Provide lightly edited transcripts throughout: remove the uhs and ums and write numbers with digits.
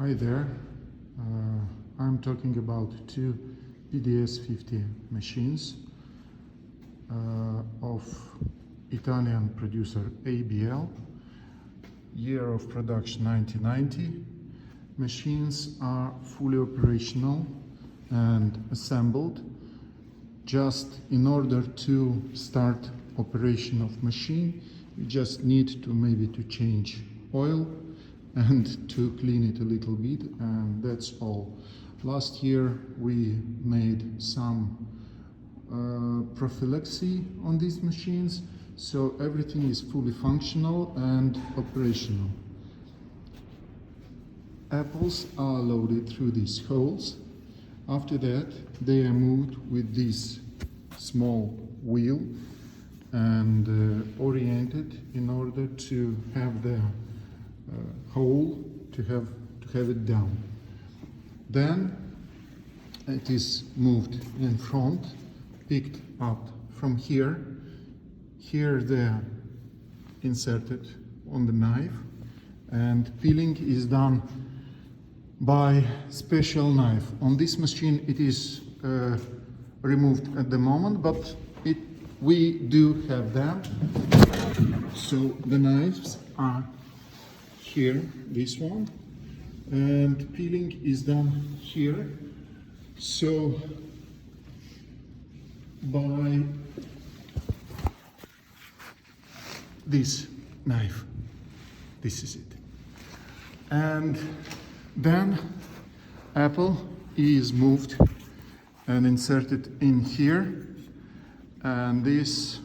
Hi there, I'm talking about two PDS-50 machines of Italian producer ABL, year of production 1990. Machines are fully operational and assembled. Just in order to start operation of machine, you just need to maybe change oil and to clean it a little bit, and that's all. Last year we made some prophylaxis on these machines, so everything is fully functional and operational. Apples are loaded through these holes. After that they are moved with this small wheel and oriented in order to have the hole to have it down. Then it is moved in front, picked up from here. Here they're inserted on the knife, and peeling is done by special knife. On this machine it is removed at the moment, but we do have them. So the knives are here, this one, and peeling is done here. So by this knife, this is it. And then apple is moved and inserted in here, and these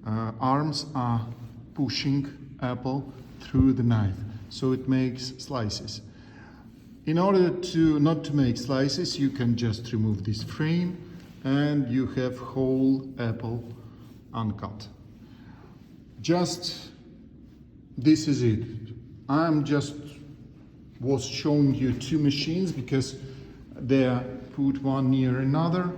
arms are pushing apple through the knife, so it makes slices. In order not to make slices, you can just remove this frame and you have whole apple uncut. Just this is it. I'm just was showing you two machines because they are put one near another,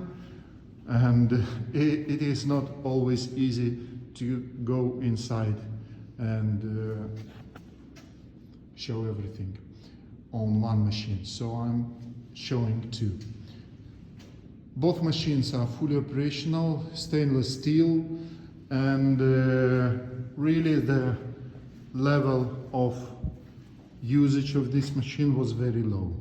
and it is not always easy to go inside and show everything on one machine, so I'm showing two. Both machines are fully operational, stainless steel, and really the level of usage of this machine was very low.